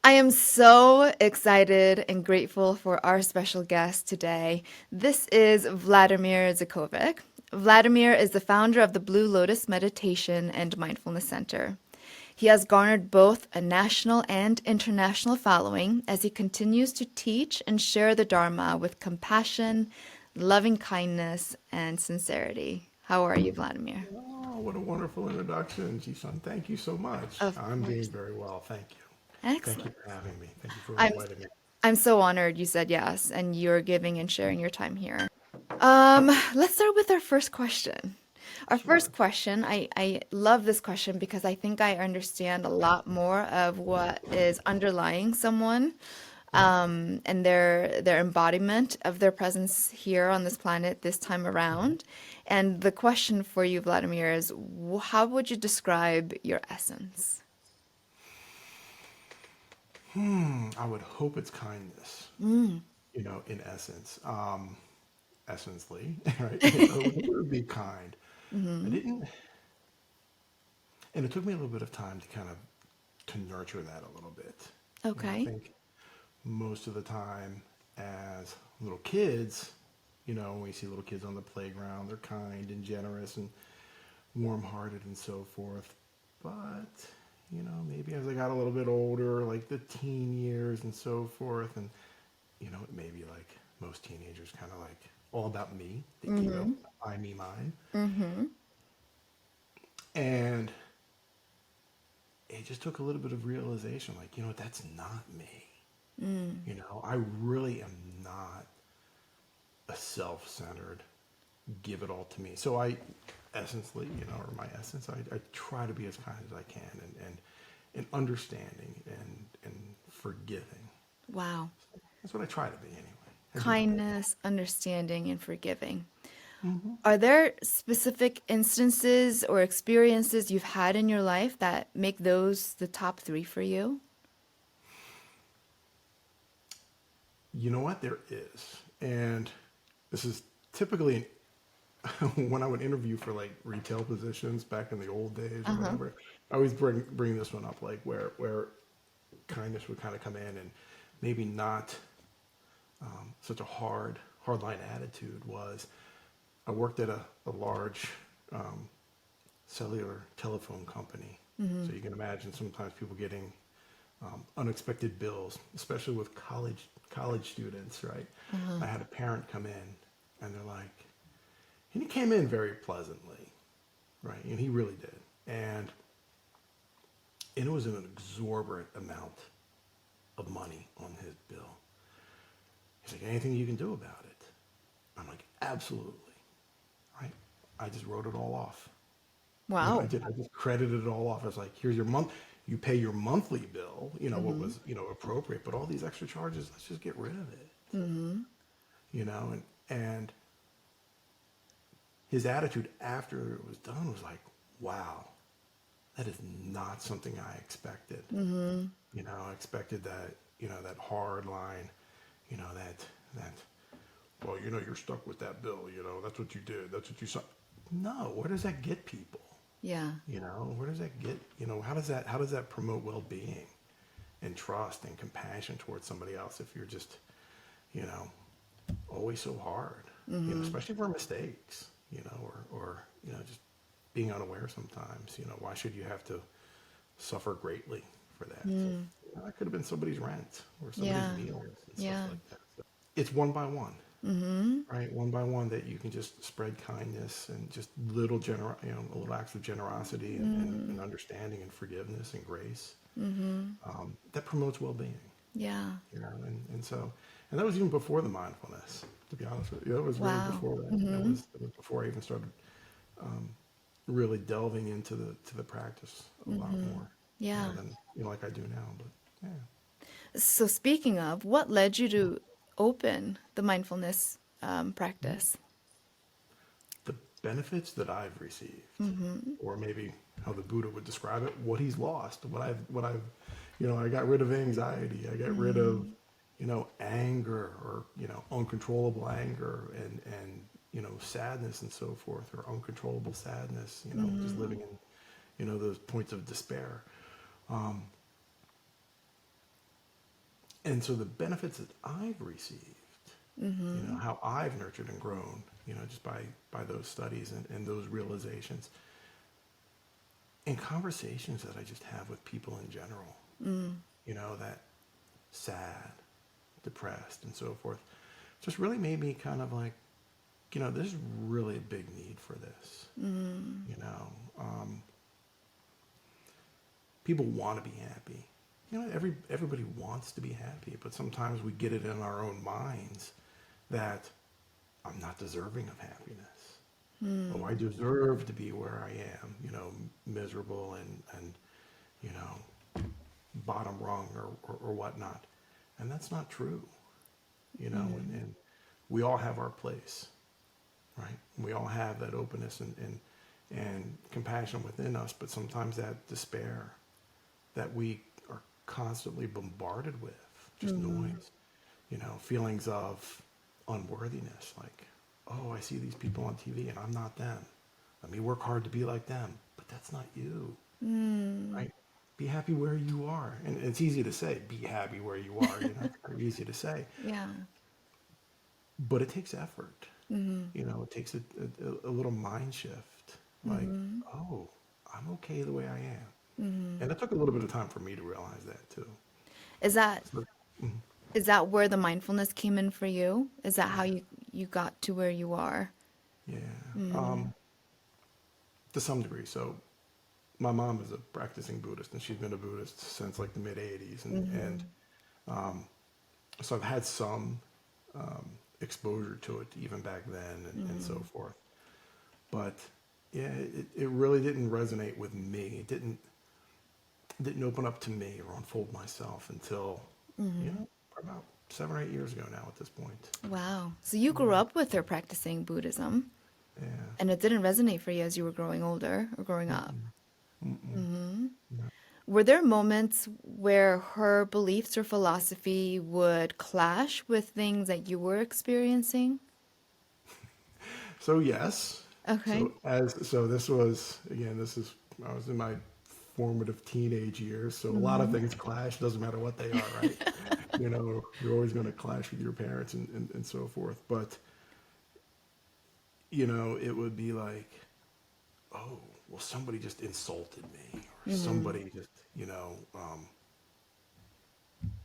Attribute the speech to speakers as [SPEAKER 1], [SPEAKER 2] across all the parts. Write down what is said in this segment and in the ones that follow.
[SPEAKER 1] I am so excited and grateful for our special guest today. This is Vladimir Zakovic. Vladimir is the founder of the Blue Lotus Meditation and Mindfulness Center. He has garnered both a national and international following as he continues to teach and share the Dharma with compassion, loving kindness, and sincerity. How are you, Vladimir?
[SPEAKER 2] Oh, what a wonderful introduction, Jisun. Thank you so much.
[SPEAKER 1] Of
[SPEAKER 2] I'm doing
[SPEAKER 1] course.
[SPEAKER 2] very well. Thank you. Thank you
[SPEAKER 1] Excellent.
[SPEAKER 2] for having me. Thank you for
[SPEAKER 1] I'm
[SPEAKER 2] inviting me.
[SPEAKER 1] I'm so honored you said yes and you're giving and sharing your time here. Let's start with our first question. Our first
[SPEAKER 2] Sure.
[SPEAKER 1] question, I love this question because I think I understand a lot more of what is underlying someone and their embodiment of their presence here on this planet this time around. And the question for you, Vladimir, is how would you describe your essence?
[SPEAKER 2] I would hope it's kindness, in essence. Essentially, right? It would be kind. I
[SPEAKER 1] Hmm.
[SPEAKER 2] didn't, and it took me a little bit of time to kind of to nurture that a little bit. I
[SPEAKER 1] Okay.
[SPEAKER 2] think most of the time as little kids, when we see little kids on the playground, they're kind and generous and warm-hearted and so forth. But, maybe as I got a little bit older, like the teen years and so forth, and, maybe like most teenagers, kind of like all about me, the ego,
[SPEAKER 1] Hmm.
[SPEAKER 2] I, me, mine.
[SPEAKER 1] Hmm.
[SPEAKER 2] And it just took a little bit of realization, like, that's not me.
[SPEAKER 1] Mm.
[SPEAKER 2] I really am not a self-centered, give it all to me. So I, essentially, or my essence, I try to be as kind as I can and understanding and forgiving.
[SPEAKER 1] Wow.
[SPEAKER 2] That's what I try to be anyway. I do my best.
[SPEAKER 1] Kindness, understanding, and forgiving.
[SPEAKER 2] Hmm.
[SPEAKER 1] Are there specific instances or experiences you've had in your life that make those the top three for you?
[SPEAKER 2] You know what? There is. And this is typically when I would interview for like retail positions back in the old days or
[SPEAKER 1] Uh-huh.
[SPEAKER 2] whatever. I always bring this one up, like where kindness would kind of come in and maybe not such a hard line attitude was I worked at a large um, cellular telephone company.
[SPEAKER 1] Mm-hmm.
[SPEAKER 2] So you can imagine sometimes people getting unexpected bills, especially with college students, right?
[SPEAKER 1] Uh-huh.
[SPEAKER 2] I had a parent come in and they're like, and he came in very pleasantly, right? And he really did. And it was an exorbitant amount of money on his bill. He's like, anything you can do about it? I'm like, absolutely. Right? I just wrote it all off. I
[SPEAKER 1] Wow.
[SPEAKER 2] did. I just credited it all off. I was like, here's your month. You pay your monthly bill, what
[SPEAKER 1] Mm-hmm.
[SPEAKER 2] was, appropriate, but all these extra charges, let's just get rid of it.
[SPEAKER 1] Mm-hmm.
[SPEAKER 2] And his attitude after it was done was like, wow, that is not something I expected.
[SPEAKER 1] Mm-hmm.
[SPEAKER 2] I expected that, that hard line, that well, you're stuck with that bill, that's what you did. That's what you saw. No, where does that get people?
[SPEAKER 1] Yeah.
[SPEAKER 2] Where does that get, how does that promote well-being and trust and compassion towards somebody else if you're just, you know, always so hard,
[SPEAKER 1] Mm-hmm.
[SPEAKER 2] especially for mistakes, or, just being unaware sometimes, why should you have to suffer greatly for that?
[SPEAKER 1] Mm.
[SPEAKER 2] That could have been somebody's rent or somebody's
[SPEAKER 1] Yeah.
[SPEAKER 2] meals and stuff
[SPEAKER 1] Yeah.
[SPEAKER 2] like that. So it's one by one,
[SPEAKER 1] Mm-hmm.
[SPEAKER 2] right? One by one that you can just spread kindness and just little acts of generosity and
[SPEAKER 1] Mm-hmm.
[SPEAKER 2] understanding and forgiveness and grace.
[SPEAKER 1] Mm-hmm.
[SPEAKER 2] That promotes well-being,
[SPEAKER 1] Yeah.
[SPEAKER 2] and that was even before the mindfulness, to be honest with you. That was really
[SPEAKER 1] Wow.
[SPEAKER 2] before that. That
[SPEAKER 1] Mm-hmm.
[SPEAKER 2] was, that was before I even started really delving into the practice a lot
[SPEAKER 1] Mm-hmm.
[SPEAKER 2] more,
[SPEAKER 1] Yeah.
[SPEAKER 2] than, like I do now. But yeah.
[SPEAKER 1] So speaking of, what led you to open the mindfulness practice?
[SPEAKER 2] The benefits that I've received,
[SPEAKER 1] Mm-hmm.
[SPEAKER 2] or maybe how the Buddha would describe it, what he's lost, what I've, I got rid of anxiety, I got rid of,
[SPEAKER 1] Mm-hmm.
[SPEAKER 2] anger or, uncontrollable anger and, sadness and so forth, or uncontrollable sadness, just
[SPEAKER 1] Mm-hmm.
[SPEAKER 2] living in, those points of despair. Um, And so the benefits that I've received, how I've nurtured and grown, just by those studies and those realizations and conversations that I just have with people in general, that sad, depressed, and so forth, just really made me kind of like, there's really a big need for this. People want to be happy. Everybody wants to be happy, but sometimes we get it in our own minds that I'm not deserving of happipiness. Oh, I deserve to be where I am, miserable and bottom rung or whatnot. And that's not true, and we all have our place, right? We all have that openness and compassion within us, but sometimes that despair that we are constantly bombarded with, just noise, feelings of unworthiness, like, oh, I see these people on TV and I'm not them. Let me work hard to be like them, but that's not you, right? Be happy where you are. And it's easy to say, be happy where you are, it's very easy to say,
[SPEAKER 1] Yeah.
[SPEAKER 2] but it takes effort. It takes a little mind shift, like, oh, I'm okay the way I am. And it took a little bit of time for me to realize that too.
[SPEAKER 1] Is that
[SPEAKER 2] So, mhm,
[SPEAKER 1] is that where the mindfulness came in for you? Is that how you got to where you are?
[SPEAKER 2] yeah, to some degree. So my mom is a practicing Buddhist, and she's been a Buddhist since like the mid '80s, and so I've had some exposure to it even back then, and so forth. But yeah, it really didn't resonate with me. It didn't open up to me or unfold myself until about 7 or 8 years ago now. At this point,
[SPEAKER 1] Wow. So you grew up with her practicing Buddhism,
[SPEAKER 2] yeah.
[SPEAKER 1] and it didn't resonate for you as you were growing older or growing up.
[SPEAKER 2] Mm-mm, mm-mm, no.
[SPEAKER 1] Were there moments where her beliefs or philosophy would clash with things that you were experiencing?
[SPEAKER 2] So yes.
[SPEAKER 1] Okay.
[SPEAKER 2] So this was again. I was in my formative teenage years. So a lot of things clash. Doesn't matter what they are, right? You're always going to clash with your parents and so forth. But it would be like, oh, well, somebody just insulted me, or somebody just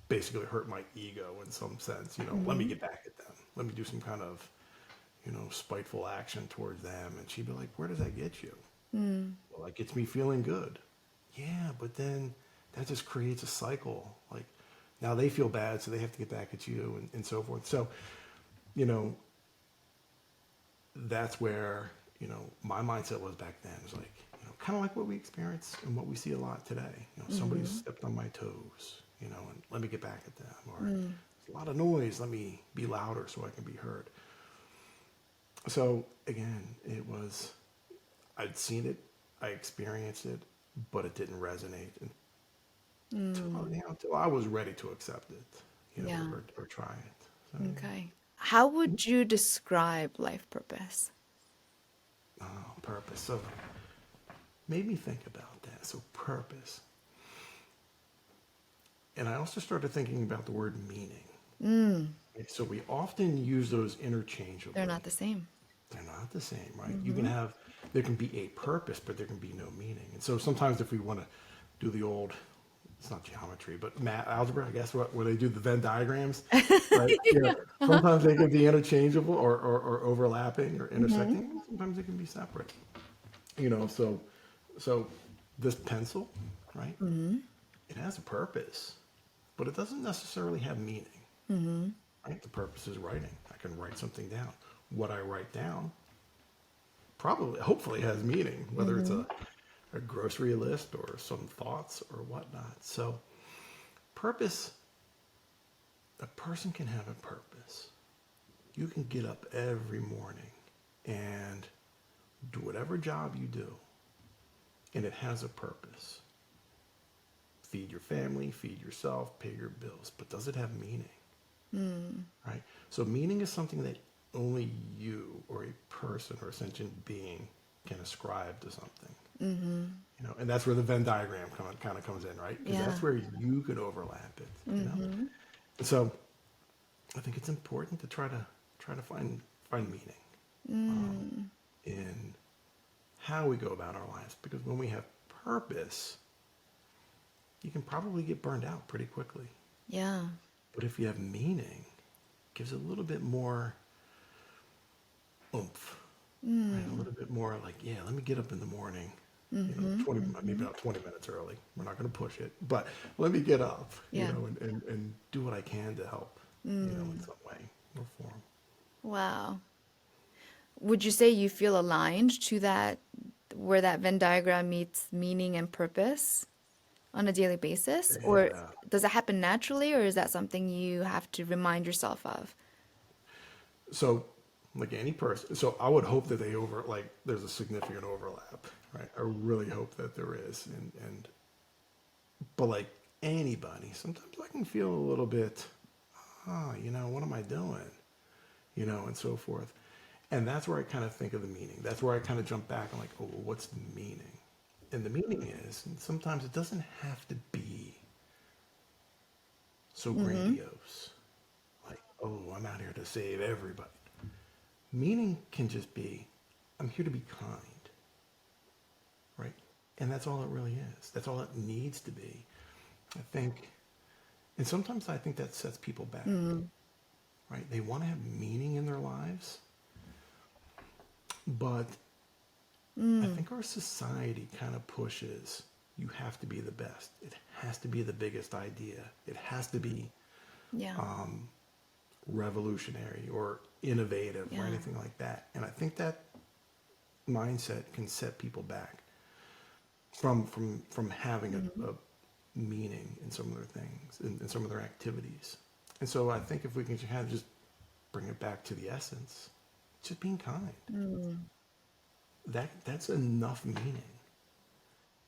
[SPEAKER 2] basically hurt my ego in some sense. Let me get back at them. Let me do some kind of spiteful action towards them. And she'd be like, where does that get you? Well, that gets me feeling good. Yeah, but then that just creates a cycle. Like now they feel bad, so they have to get back at you and so forth. So, you know, that's where, my mindset was back then. It was like, kind of like what we experience and what we see a lot today. Somebody stepped on my toes, and let me get back at them. Or there's a lot of noise, let me be louder so I can be heard. So again, I'd seen it, I experienced it, but it didn't resonate until I was ready to accept it,
[SPEAKER 1] Yeah.
[SPEAKER 2] or try it. So,
[SPEAKER 1] Okay. How would you describe life purpose?
[SPEAKER 2] purpose. So made me think about that. So purpose. And I also started thinking about the word meaning. Okay, so we often use those interchangeably.
[SPEAKER 1] They're not the same.
[SPEAKER 2] They're not the same, right? There can be a purpose, but there can be no meaning. And so sometimes if we want to do the old, it's not geometry, but math, algebra, I guess, where they do the Venn diagrams, right? Yeah. Sometimes they can be interchangeable or overlapping or intersecting. Sometimes they can be separate. So this pencil, right? It has a purpose, but it doesn't necessarily have meaning, right? The purpose is writing. I can write something down. What I write down hopefully has meaning, whether it's a grocery list or some thoughts or whatnot. So purpose, a person can have a purpose. You can get up every morning and do whatever job you do, and it has a purpose. Feed your family, feed yourself, pay your bills, but does it have meaning? Right? So meaning is something that only you or a person or a sentient being can ascribe to something. And that's where the Venn diagram kind of comes in, right? Because
[SPEAKER 1] Yeah.
[SPEAKER 2] that's where you could overlap it. So I think it's important to try to find meaning in how we go about our lives, because when we have purpose, you can probably get burned out pretty quickly.
[SPEAKER 1] Yeah.
[SPEAKER 2] But if you have meaning, it gives a little bit more oomph, right? A little bit more like, yeah, let me get up in the morning, 20, maybe not 20 minutes early. We're not going to push it, but let me get up,
[SPEAKER 1] Yeah.
[SPEAKER 2] and do what I can to help, in some way or form.
[SPEAKER 1] Wow. Would you say you feel aligned to that, where that Venn diagram meets meaning and purpose on a daily basis? Or
[SPEAKER 2] Yeah.
[SPEAKER 1] does it happen naturally, or is that something you have to remind yourself of?
[SPEAKER 2] So, like any person, so I would hope that there's a significant overlap, right? I really hope that there is, but like anybody, sometimes I can feel a little bit, what am I doing? And so forth. And that's where I kind of think of the meaning. That's where I kind of jump back and like, oh, well, what's the meaning? And the meaning is, and sometimes it doesn't have to be so grandiose. Like, oh, I'm out here to save everybody. Meaning can just be, I'm here to be kind, right? And that's all it really is. That's all it needs to be. I think, and sometimes I think that sets people back, right? They want to have meaning in their lives, but I think our society kind of pushes, you have to be the best. It has to be the biggest idea. It has to be
[SPEAKER 1] Yeah.
[SPEAKER 2] revolutionary or innovative or
[SPEAKER 1] Yeah.
[SPEAKER 2] anything like that. And I think that mindset can set people back from having a meaning in some of their things, in some of their activities. And so I think if we can kind of just bring it back to the essence, just being kind. That's enough meaning.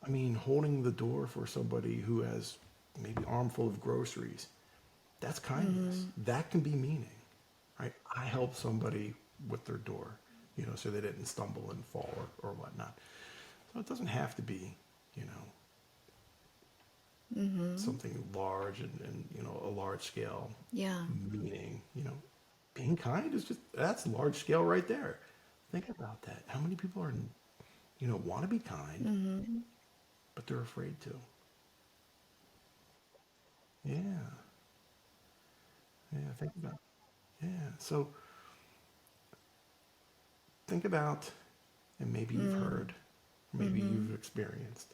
[SPEAKER 2] I mean, holding the door for somebody who has maybe armful of groceries, that's kindness. That can be meaning, right? I helped somebody with their door, so they didn't stumble and fall or whatnot. So it doesn't have to be, something large and a large scale
[SPEAKER 1] Yeah.
[SPEAKER 2] meaning. Being kind is that's large scale right there. Think about that. How many people are, want to be kind, but they're afraid to? Yeah. Yeah. Think about, yeah. So think about, and maybe you've heard, maybe you've experienced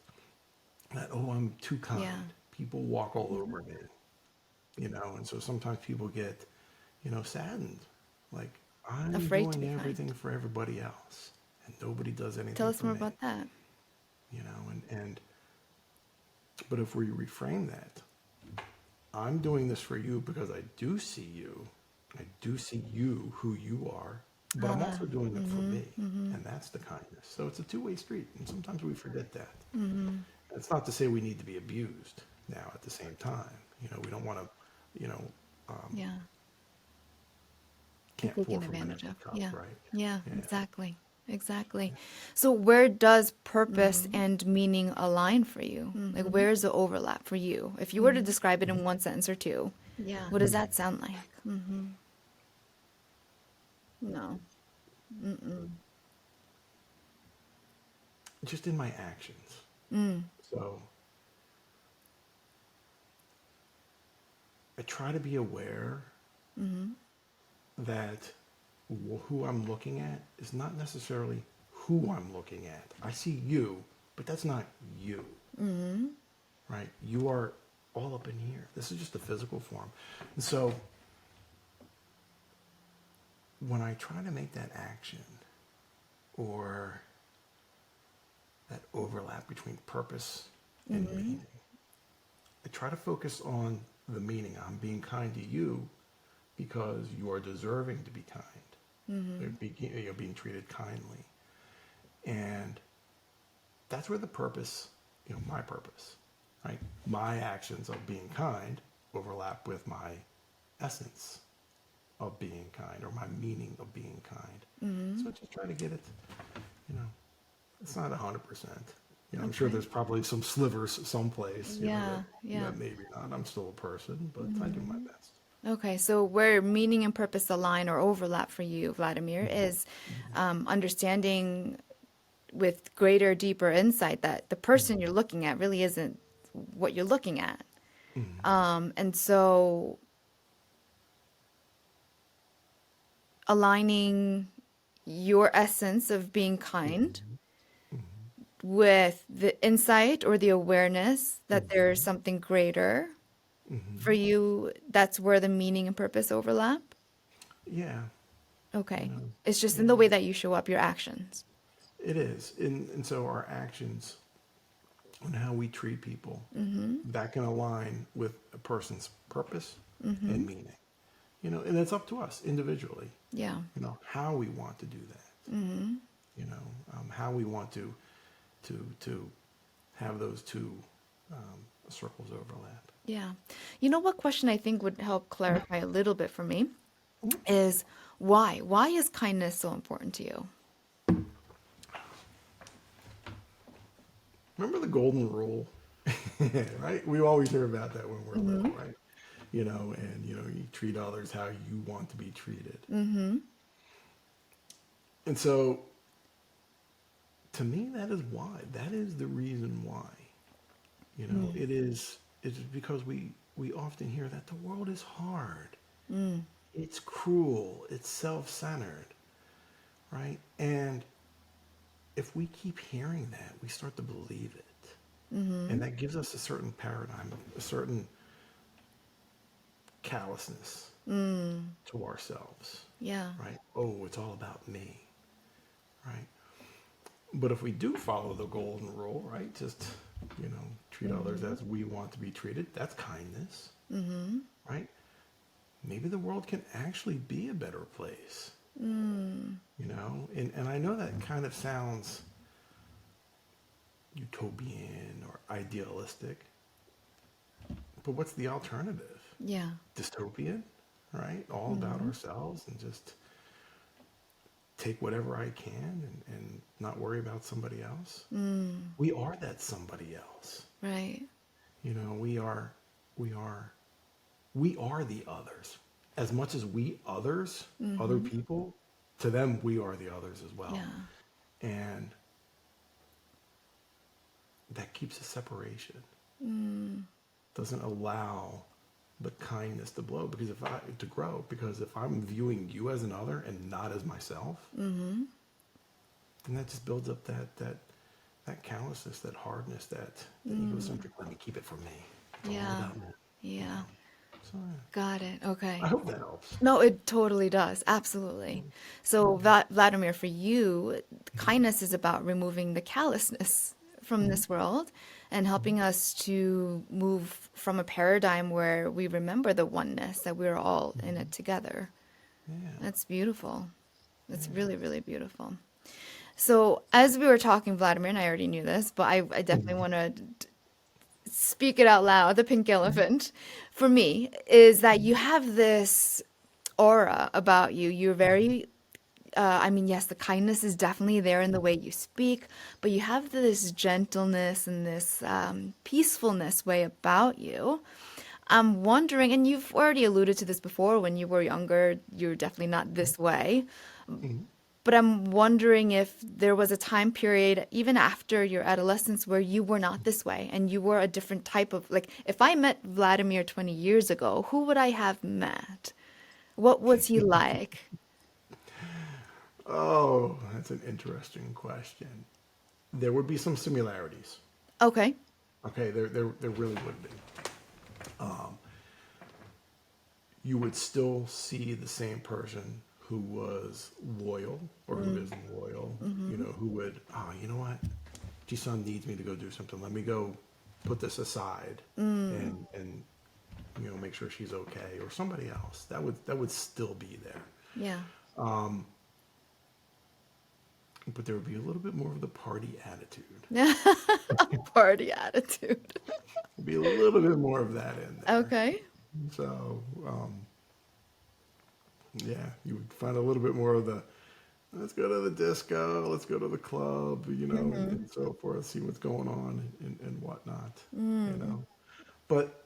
[SPEAKER 2] that, oh, I'm too kind.
[SPEAKER 1] Yeah.
[SPEAKER 2] People walk all over me, and so sometimes people get, saddened. Like, I'm
[SPEAKER 1] Afraid to be
[SPEAKER 2] doing
[SPEAKER 1] kind.
[SPEAKER 2] everything for everybody else and nobody does
[SPEAKER 1] Tell
[SPEAKER 2] anything
[SPEAKER 1] us
[SPEAKER 2] for
[SPEAKER 1] more
[SPEAKER 2] me,
[SPEAKER 1] about that.
[SPEAKER 2] but if we reframe that, I'm doing this for you because I do see you. I do see you, who you are, but I'm also doing it for me. And that's the kindness. So it's a two-way street. And sometimes we forget that. It's not to say we need to be abused now at the same time. We don't want to, you know, um,
[SPEAKER 1] Yeah. Be
[SPEAKER 2] can't pour
[SPEAKER 1] taken
[SPEAKER 2] from an
[SPEAKER 1] advantage
[SPEAKER 2] empty
[SPEAKER 1] of.
[SPEAKER 2] cup,
[SPEAKER 1] Yeah.
[SPEAKER 2] right?
[SPEAKER 1] Yeah,
[SPEAKER 2] Yeah.
[SPEAKER 1] exactly. Exactly. So where does purpose and meaning align for you? Like where's the overlap for you? If you were to describe it in one sentence or two,
[SPEAKER 3] Yeah.
[SPEAKER 1] what does that sound like?
[SPEAKER 3] No.
[SPEAKER 2] Just in my actions. So I try to be aware that who I'm looking at is not necessarily who I'm looking at. I see you, but that's not you, right? You are all up in here. This is just a physical form. And so when I try to make that action or that overlap between purpose and meaning, I try to focus on the meaning. I'm being kind to you because you are deserving to be kind. You're being treated kindly. And that's where the purpose, my purpose, right? My actions of being kind overlap with my essence of being kind or my meaning of being kind. So just try to get it, you know, it's not 100%. I'm sure
[SPEAKER 1] Okay.
[SPEAKER 2] there's probably some slivers someplace,
[SPEAKER 1] Yeah, yeah.
[SPEAKER 2] that maybe not. I'm still a person, but I do my best.
[SPEAKER 1] Okay, so where meaning and purpose align or overlap for you, Vladimir, is understanding with greater, deeper insight that the person you're looking at really isn't what you're looking at.
[SPEAKER 2] Mhm.
[SPEAKER 1] And so aligning your essence of being kind
[SPEAKER 2] Mhm. Mhm.
[SPEAKER 1] with the insight or the awareness that there's
[SPEAKER 2] Mhm.
[SPEAKER 1] something greater for
[SPEAKER 2] Mhm.
[SPEAKER 1] you, that's where the meaning and purpose overlap.
[SPEAKER 2] Yeah, you
[SPEAKER 1] Okay.
[SPEAKER 2] know,
[SPEAKER 1] It's just in the
[SPEAKER 2] yeah,
[SPEAKER 1] way that you show up, your actions.
[SPEAKER 2] it is. And so our actions and how we treat people,
[SPEAKER 1] Mm-hmm.
[SPEAKER 2] that can align with a person's purpose
[SPEAKER 1] Mm-hmm.
[SPEAKER 2] and meaning. And it's up to us individually,
[SPEAKER 1] Yeah.
[SPEAKER 2] how we want to do that,
[SPEAKER 1] Mm-hmm.
[SPEAKER 2] how we want to have those two circles overlap.
[SPEAKER 1] Yeah. You know what question I think would help clarify a little bit for me is why? Why is kindness so important to you?
[SPEAKER 2] Remember the golden rule, right? We always hear about that when we're
[SPEAKER 1] Mm-hmm.
[SPEAKER 2] little, right? And you treat others how you want to be treated.
[SPEAKER 1] Mm-hmm.
[SPEAKER 2] And so to me, that is why. That is the reason why. It is because we often hear that the world is hard.
[SPEAKER 1] Mm-hmm.
[SPEAKER 2] It's cruel. It's self-centered, right? And if we keep hearing that, we start to believe it.
[SPEAKER 1] Mm-hmm.
[SPEAKER 2] And that gives us a certain paradigm, a certain callousness
[SPEAKER 1] Mm.
[SPEAKER 2] to ourselves,
[SPEAKER 1] Yeah.
[SPEAKER 2] right? Oh, it's all about me, right? But if we do follow the golden rule, right? Just, treat others
[SPEAKER 1] Mm-hmm.
[SPEAKER 2] as we want to be treated, that's kindness,
[SPEAKER 1] Mm-hmm.
[SPEAKER 2] right? Maybe the world can actually be a better place,
[SPEAKER 1] Mm.
[SPEAKER 2] And I know that kind of sounds utopian or idealistic, but what's the alternative?
[SPEAKER 1] Yeah.
[SPEAKER 2] Dystopian, right? All about
[SPEAKER 1] Mm-hmm.
[SPEAKER 2] ourselves and just take whatever I can and not worry about somebody else.
[SPEAKER 1] Mm.
[SPEAKER 2] We are that somebody else.
[SPEAKER 1] Right.
[SPEAKER 2] We are, we are, we are the others. As much as we others, other
[SPEAKER 1] Mm-hmm.
[SPEAKER 2] people, to them, we are the others as well.
[SPEAKER 1] Yeah.
[SPEAKER 2] And that keeps a separation,
[SPEAKER 1] Mm.
[SPEAKER 2] doesn't allow the kindness to blow to grow, because if I'm viewing you as another and not as myself,
[SPEAKER 1] Mm-hmm.
[SPEAKER 2] then that just builds up that callousness, that hardness, that
[SPEAKER 1] Mm.
[SPEAKER 2] egocentric. Let me keep it for me. It's all
[SPEAKER 1] Yeah.
[SPEAKER 2] about me. You
[SPEAKER 1] Yeah.
[SPEAKER 2] know. So yeah.
[SPEAKER 1] Got it.
[SPEAKER 2] I
[SPEAKER 1] Okay.
[SPEAKER 2] hope that helps.
[SPEAKER 1] No, it totally does. Absolutely. So, Vladimir, for you, kindness is about removing the callousness from
[SPEAKER 2] Mhm.
[SPEAKER 1] this world and helping us to move from a paradigm where we remember the oneness, that we're all in
[SPEAKER 2] Mhm.
[SPEAKER 1] it together.
[SPEAKER 2] Yeah.
[SPEAKER 1] That's beautiful. That's
[SPEAKER 2] Yeah.
[SPEAKER 1] really, really beautiful. So, as we were talking, Vladimir, and I already knew this, but I definitely
[SPEAKER 2] Mhm.
[SPEAKER 1] want to speak it out loud. The pink elephant for me is that you have this aura about you. You're very, I mean, yes, the kindness is definitely there in the way you speak, but you have this gentleness and this peacefulness way about you. I'm wondering, and you've already alluded to this before, when you were younger, you were definitely not this way.
[SPEAKER 2] Mhm.
[SPEAKER 1] But I'm wondering if there was a time period, even after your adolescence, where you were not this way and you were a different type of, like, if I met Vladimir 20 years ago, who would I have met? What was he like?
[SPEAKER 2] Oh, that's an interesting question. There would be some similarities.
[SPEAKER 1] Okay.
[SPEAKER 2] Okay, there really would be. Um, you would still see the same person who was loyal or who is
[SPEAKER 1] Mm.
[SPEAKER 2] loyal,
[SPEAKER 1] Mm-hmm.
[SPEAKER 2] who would, you know what? Jisun needs me to go do something. Let me go put this aside
[SPEAKER 1] Mm.
[SPEAKER 2] and make sure she's okay, or somebody else. That would still be there.
[SPEAKER 1] Yeah.
[SPEAKER 2] Um, but there would be a little bit more of the party attitude.
[SPEAKER 1] Party attitude.
[SPEAKER 2] There'd be a little bit more of that in there.
[SPEAKER 1] Okay.
[SPEAKER 2] So, yeah, you would find a little bit more of the let's go to the disco, let's go to the club,
[SPEAKER 1] Mm-hmm.
[SPEAKER 2] and so forth, see what's going on and whatnot, you
[SPEAKER 1] Mm.
[SPEAKER 2] know. But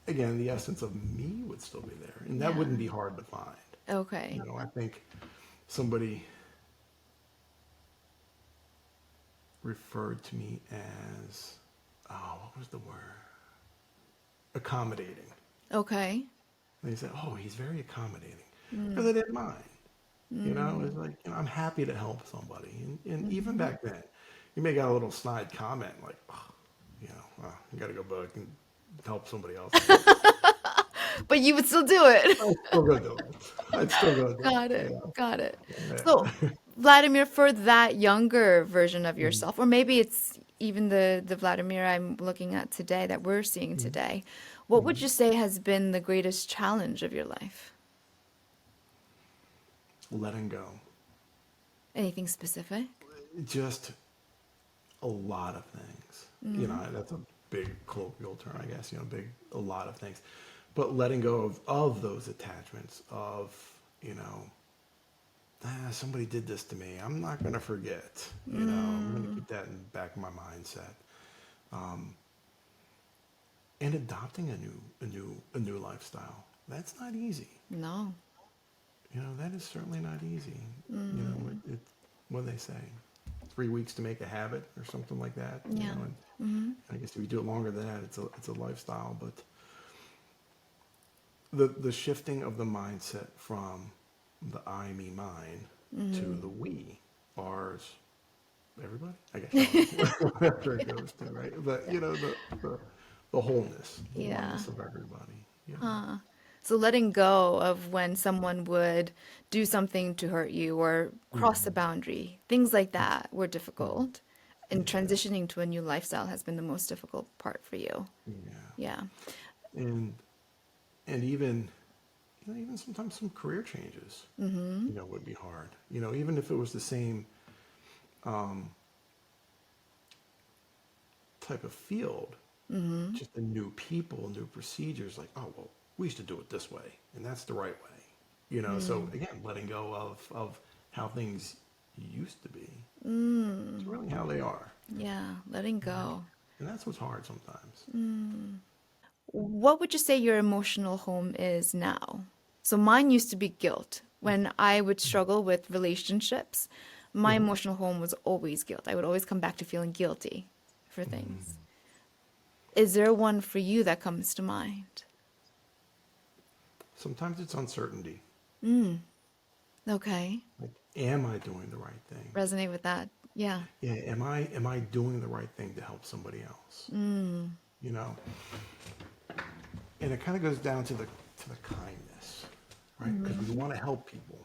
[SPEAKER 2] again, the essence of me would still be there, and that
[SPEAKER 1] Yeah.
[SPEAKER 2] wouldn't be hard to find.
[SPEAKER 1] Okay.
[SPEAKER 2] I think somebody referred to me as, oh, what was the word? Accommodating.
[SPEAKER 1] Okay.
[SPEAKER 2] They said, oh, he's very accommodating. Because
[SPEAKER 1] Mm.
[SPEAKER 2] I didn't mind. It's
[SPEAKER 1] Mm.
[SPEAKER 2] like, I'm happy to help somebody. And even
[SPEAKER 1] Hmm.
[SPEAKER 2] back then, you may got a little snide comment like, oh, you got to go back and help somebody else.
[SPEAKER 1] But you would still do it.
[SPEAKER 2] I'd still go do it. I'd still go do
[SPEAKER 1] Got
[SPEAKER 2] it.
[SPEAKER 1] it. Got it. So,
[SPEAKER 2] Yeah.
[SPEAKER 1] Vladimir, for that younger version of
[SPEAKER 2] Mhm.
[SPEAKER 1] yourself, or maybe it's even the Vladimir I'm looking at today that we're seeing
[SPEAKER 2] Mhm.
[SPEAKER 1] today, what would
[SPEAKER 2] Mhm.
[SPEAKER 1] you say has been the greatest challenge of your life?
[SPEAKER 2] Letting go.
[SPEAKER 1] Anything specific?
[SPEAKER 2] Just a lot of things.
[SPEAKER 1] Mm.
[SPEAKER 2] That's a big colloquial term, I guess, a lot of things. But letting go of those attachments of, you know, somebody did this to me. I'm not going to forget, I'm going to
[SPEAKER 1] Mm.
[SPEAKER 2] keep that in the back of my mindset. Um, and adopting a new lifestyle. That's not easy.
[SPEAKER 1] No.
[SPEAKER 2] That is certainly not easy.
[SPEAKER 1] Mm.
[SPEAKER 2] What do they say? 3 weeks to make a habit or something like that,
[SPEAKER 1] Yeah.
[SPEAKER 2] and
[SPEAKER 1] Hmm.
[SPEAKER 2] I guess if you do it longer than that, it's a lifestyle. But the shifting of the mindset from the I, me, mine to
[SPEAKER 1] Hmm.
[SPEAKER 2] the we, ours, everybody. I guess however whatever it goes to, right? But the wholeness, the
[SPEAKER 1] Yeah.
[SPEAKER 2] oneness of everybody.
[SPEAKER 1] Huh. So letting go of when someone would do something to hurt you or cross a
[SPEAKER 2] Hmm.
[SPEAKER 1] boundary, things like that were difficult. And
[SPEAKER 2] Yeah,
[SPEAKER 1] transitioning to a new lifestyle has been the most difficult part for you.
[SPEAKER 2] yeah,
[SPEAKER 1] Yeah.
[SPEAKER 2] and even even sometimes some career changes,
[SPEAKER 1] Mm-hmm.
[SPEAKER 2] would be hard. Even if it was the same um, type of field,
[SPEAKER 1] Mm-hmm.
[SPEAKER 2] just the new people, new procedures, like, oh, well, we used to do it this way, and that's the right way. So
[SPEAKER 1] Mm.
[SPEAKER 2] again, letting go of how things used to be to
[SPEAKER 1] Mm.
[SPEAKER 2] really how they are.
[SPEAKER 1] Yeah, letting
[SPEAKER 2] Right?
[SPEAKER 1] go.
[SPEAKER 2] And that's what's hard sometimes.
[SPEAKER 1] Mm. What would you say your emotional home is now? So mine used to be guilt. When I would struggle with relationships, my
[SPEAKER 2] Hmm.
[SPEAKER 1] emotional home was always guilt. I would always come back to feeling guilty for things. Is there one for you that comes to mind?
[SPEAKER 2] Sometimes it's uncertainty.
[SPEAKER 1] Mm, okay.
[SPEAKER 2] Like, am I doing the right thing?
[SPEAKER 1] Resonate with that. Yeah.
[SPEAKER 2] Yeah, am I doing the right thing to help somebody else?
[SPEAKER 1] Mm,
[SPEAKER 2] You know, and it kind of goes down to the kindness, right? Because we
[SPEAKER 1] mm,
[SPEAKER 2] want to help people.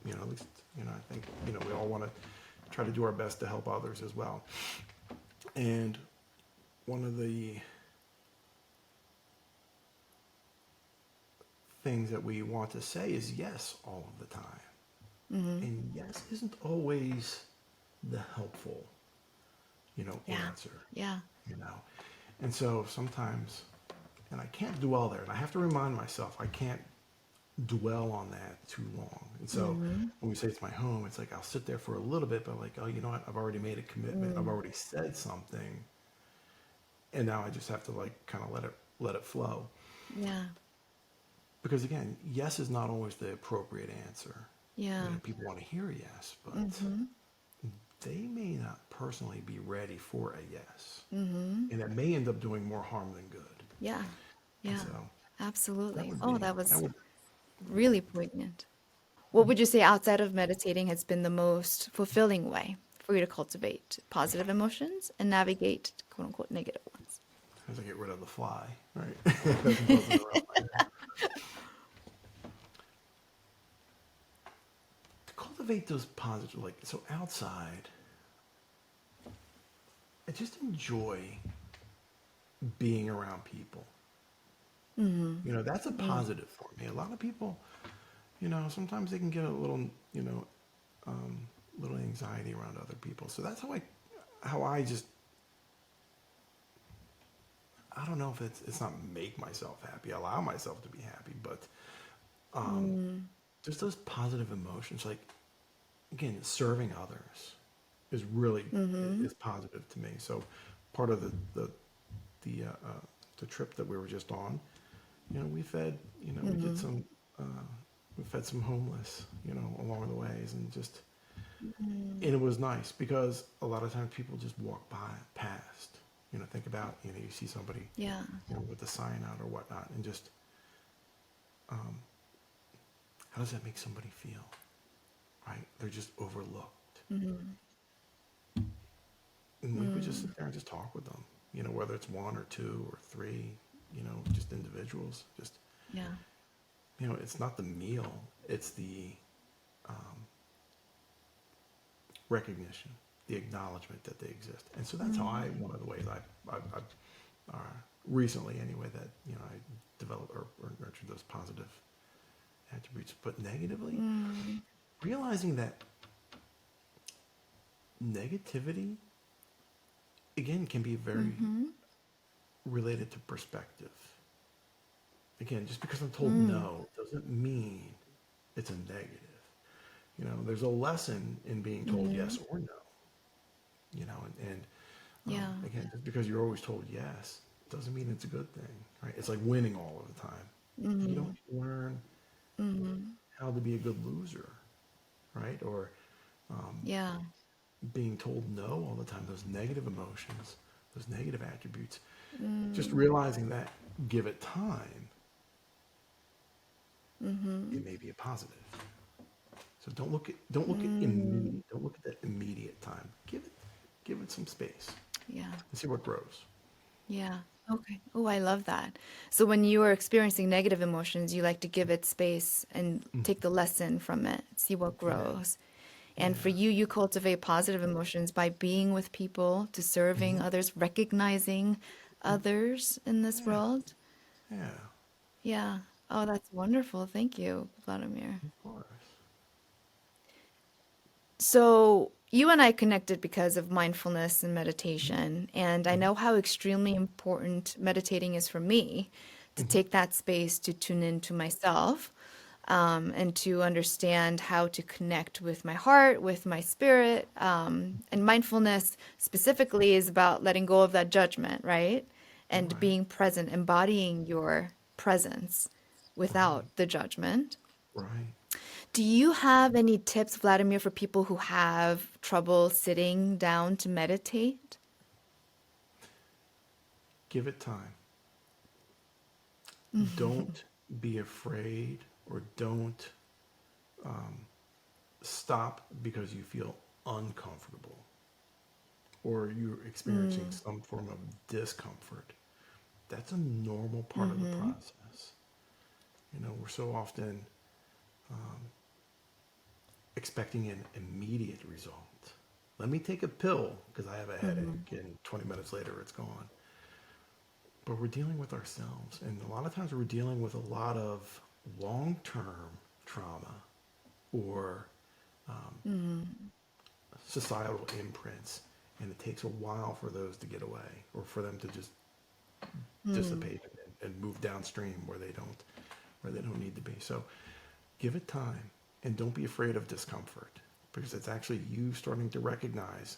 [SPEAKER 2] At least I think we all want to try to do our best to help others as well. And one of the things that we want to say is yes all of the time.
[SPEAKER 1] mm.
[SPEAKER 2] And yes isn't always the helpful,
[SPEAKER 1] Yeah.
[SPEAKER 2] answer,
[SPEAKER 1] Yeah.
[SPEAKER 2] you know. And so sometimes, and I can't dwell there, and I have to remind myself I can't dwell on that too long. And so
[SPEAKER 1] Mm,
[SPEAKER 2] when we say it's my home, it's like I'll sit there for a little bit, but like, oh, you know what? I've already made a commitment. I've
[SPEAKER 1] mm.
[SPEAKER 2] already said something, and now I just have to like kind of let it flow.
[SPEAKER 1] Yeah.
[SPEAKER 2] Because again, yes is not always the appropriate answer.
[SPEAKER 1] Yeah.
[SPEAKER 2] People want to hear yes, but
[SPEAKER 1] Mm-hmm.
[SPEAKER 2] they may not personally be ready for a yes.
[SPEAKER 1] Mm-hmm.
[SPEAKER 2] And that may end up doing more harm than good.
[SPEAKER 1] Yeah.
[SPEAKER 2] And
[SPEAKER 1] Yeah.
[SPEAKER 2] so that
[SPEAKER 1] Absolutely.
[SPEAKER 2] would
[SPEAKER 1] Oh,
[SPEAKER 2] be,
[SPEAKER 1] that
[SPEAKER 2] that
[SPEAKER 1] was
[SPEAKER 2] would,
[SPEAKER 1] really poignant. What would you say outside of meditating has been the most fulfilling way for you to cultivate positive emotions and navigate quote unquote negative ones?
[SPEAKER 2] as I get rid of the fly, right? That's buzzing around my head. To cultivate those positive, like, so outside, I just enjoy being around people.
[SPEAKER 1] Mm-hmm.
[SPEAKER 2] That's a
[SPEAKER 1] Mm.
[SPEAKER 2] positive for me. A lot of people, sometimes they can get a little, um, little anxiety around other people. So that's how I just, I don't know if it's not make myself happy, allow myself to be happy, but um,
[SPEAKER 1] Mm.
[SPEAKER 2] just those positive emotions, like again, serving others is really
[SPEAKER 1] Mm-hmm.
[SPEAKER 2] is positive to me. So part of the the trip that we were just on, we fed, we did some, uh, we fed some homeless, along the ways, and just, and it was nice because a lot of times people just walk by past, think about, you see somebody,
[SPEAKER 1] Yeah.
[SPEAKER 2] with a sign out or whatnot, and just, um, how does that make somebody feel, right? They're just overlooked.
[SPEAKER 1] Hmm.
[SPEAKER 2] And we would just
[SPEAKER 1] Mm.
[SPEAKER 2] sit there and just talk with them, whether it's one or two or three, just individuals. Just,
[SPEAKER 1] Yeah.
[SPEAKER 2] it's not the meal, it's the um, recognition, the acknowledgement that they exist. And so that's how one of the ways I recently anyway, that, I developed or nurtured those positive attributes. But negatively,
[SPEAKER 1] Mm.
[SPEAKER 2] realizing that negativity, again, can be very
[SPEAKER 1] Mm-hmm.
[SPEAKER 2] related to perspective. Again, just because I'm told
[SPEAKER 1] Mm.
[SPEAKER 2] no doesn't mean it's a negative. There's a lesson in being told
[SPEAKER 1] Mm-hmm.
[SPEAKER 2] yes or no. And
[SPEAKER 1] Yeah.
[SPEAKER 2] again, just because you're always told yes doesn't mean it's a good thing, right? It's like winning all of the time. You
[SPEAKER 1] Mm-hmm.
[SPEAKER 2] don't learn
[SPEAKER 1] Mm-hmm.
[SPEAKER 2] how to be a good loser, right? Or
[SPEAKER 1] Yeah.
[SPEAKER 2] being told no all the time, those negative emotions, those negative attributes. Just
[SPEAKER 1] Mm.
[SPEAKER 2] realizing that, give it time,
[SPEAKER 1] Mm-hmm.
[SPEAKER 2] it may be a positive. So don't look at
[SPEAKER 1] Mm.
[SPEAKER 2] immediate. Don't look at that immediate time. Give it some space
[SPEAKER 1] Yeah.
[SPEAKER 2] and see what grows.
[SPEAKER 1] Yeah. Okay. Oh, I love that. So when you are experiencing negative emotions, you like to give it space and
[SPEAKER 2] Mm.
[SPEAKER 1] take the lesson from it, see what
[SPEAKER 2] Yeah,
[SPEAKER 1] grows. And for
[SPEAKER 2] yeah,
[SPEAKER 1] you, you cultivate positive emotions by being with people, to serving
[SPEAKER 2] hmm,
[SPEAKER 1] others, recognizing others in this
[SPEAKER 2] yeah,
[SPEAKER 1] world.
[SPEAKER 2] yeah.
[SPEAKER 1] Yeah. Oh, that's wonderful. Thank you, Vladimir.
[SPEAKER 2] Of course.
[SPEAKER 1] So, you and I connected because of mindfulness and
[SPEAKER 2] Hmm,
[SPEAKER 1] meditation, and I
[SPEAKER 2] hmm,
[SPEAKER 1] know how extremely important meditating is for me to
[SPEAKER 2] hmm.
[SPEAKER 1] take that space to tune into myself, and to understand how to connect with my heart, with my spirit. And mindfulness specifically is about letting go of that judgment, right? And
[SPEAKER 2] Right,
[SPEAKER 1] being present, embodying your presence
[SPEAKER 2] right,
[SPEAKER 1] without the judgment.
[SPEAKER 2] right.
[SPEAKER 1] Do you have any tips, Vladimir, for people who have trouble sitting down to meditate?
[SPEAKER 2] Give it time. Don't be afraid, or don't stop because you feel uncomfortable or you're experiencing
[SPEAKER 1] Mm,
[SPEAKER 2] some form of discomfort. That's a normal part of the
[SPEAKER 1] mm-hmm,
[SPEAKER 2] process. We're so often expecting an immediate result. Let me take a pill because I have a
[SPEAKER 1] mm-hmm,
[SPEAKER 2] headache, and 20 minutes later it's gone. But we're dealing with ourselves, and a lot of times we're dealing with a lot of long term trauma or
[SPEAKER 1] mm-hmm,
[SPEAKER 2] societal imprints, and it takes a while for those to get away or for them to just
[SPEAKER 1] mm,
[SPEAKER 2] dissipate and move downstream where they don't need to be. So give it time, and don't be afraid of discomfort, because it's actually you starting to recognize,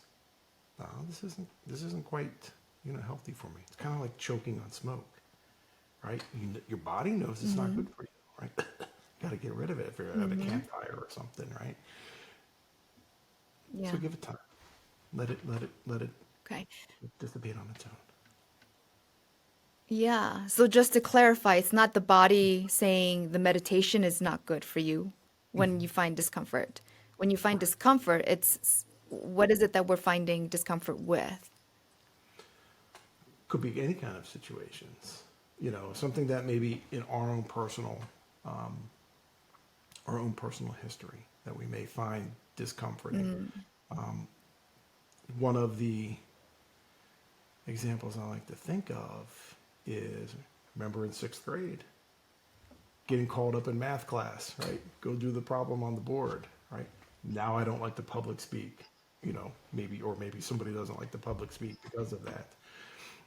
[SPEAKER 2] oh, this isn't quite healthy for me. It's kind of like choking on smoke, right? Your body knows it's not
[SPEAKER 1] mm-hmm,
[SPEAKER 2] good for you, right? Got to get rid of it if you're at a
[SPEAKER 1] mm-hmm.
[SPEAKER 2] campfire or something, right? So
[SPEAKER 1] Yeah.
[SPEAKER 2] give it time. Let it
[SPEAKER 1] Okay.
[SPEAKER 2] dissipate on its own.
[SPEAKER 1] Yeah. So just to clarify, it's not the body saying the meditation is not good for you when you find discomfort. When you find
[SPEAKER 2] Right.
[SPEAKER 1] discomfort, what is it that we're finding discomfort with?
[SPEAKER 2] Could be any kind of situations. Something that maybe in our own personal history that we may find discomforting.
[SPEAKER 1] Mm,
[SPEAKER 2] One of the examples I like to think of is, remember in sixth grade, getting called up in math class, right? Go do the problem on the board, right? Now I don't like to public speak, maybe somebody doesn't like to public speak because of that.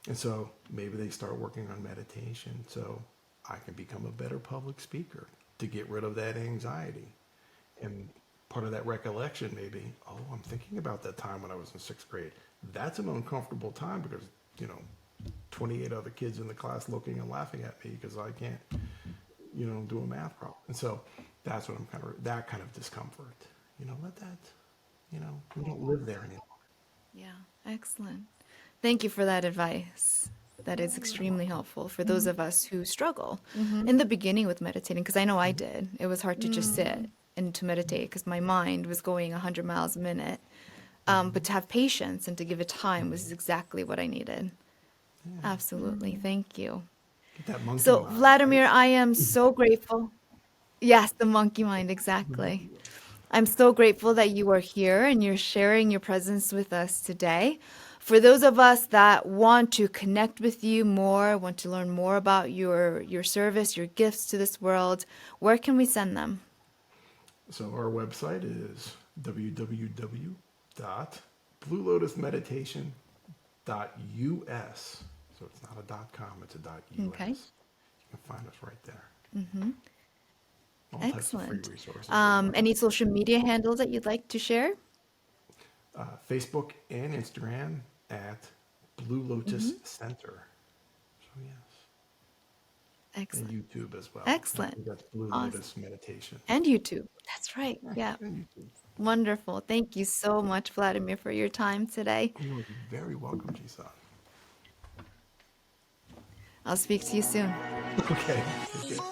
[SPEAKER 2] And so maybe they start working on meditation so I can become a better public speaker to get rid of that anxiety. And part of that recollection may be, oh, I'm thinking about that time when I was in sixth grade. That's an uncomfortable time because, you know, 28 other kids in the class looking and laughing at me because I can't, do a math problem. And so that's what I'm that kind of discomfort, let that, we don't live there anymore.
[SPEAKER 1] Yeah, excellent. Thank you for that advice. That is extremely helpful for those of us who struggle in the beginning with meditating, because I know I did. It was hard to just sit and to meditate because my mind was going 100 miles a minute. But to have patience and to give it time was exactly what I needed.
[SPEAKER 2] Yeah.
[SPEAKER 1] Absolutely. Thank you.
[SPEAKER 2] Get that monkey
[SPEAKER 1] So,
[SPEAKER 2] mind, right?
[SPEAKER 1] Vladimir, I am so grateful. Yes, the monkey mind, exactly. I'm so grateful that you are here and you're sharing your presence with us today. For those of us that want to connect with you more, want to learn more about your service, your gifts to this world, where can we send them?
[SPEAKER 2] So our website is www.bluelotusmeditation.us. So it's not a .com, it's a .us.
[SPEAKER 1] Okay,
[SPEAKER 2] You can find us right there. All types of free
[SPEAKER 1] excellent.
[SPEAKER 2] resources as well.
[SPEAKER 1] Any social media handles that you'd like to share?
[SPEAKER 2] Facebook and Instagram at Blue Lotus Center. So yes, and
[SPEAKER 1] Excellent.
[SPEAKER 2] YouTube as well. I
[SPEAKER 1] Excellent.
[SPEAKER 2] think that's Blue
[SPEAKER 1] Awesome.
[SPEAKER 2] Lotus Meditation.
[SPEAKER 1] And YouTube. That's right.
[SPEAKER 2] Yeah,
[SPEAKER 1] Yeah.
[SPEAKER 2] and YouTube.
[SPEAKER 1] Wonderful. Thank you so much, Vladimir, for your time today.
[SPEAKER 2] You're very welcome, Jisun.
[SPEAKER 1] I'll speak to you soon.
[SPEAKER 2] Okay. Take care.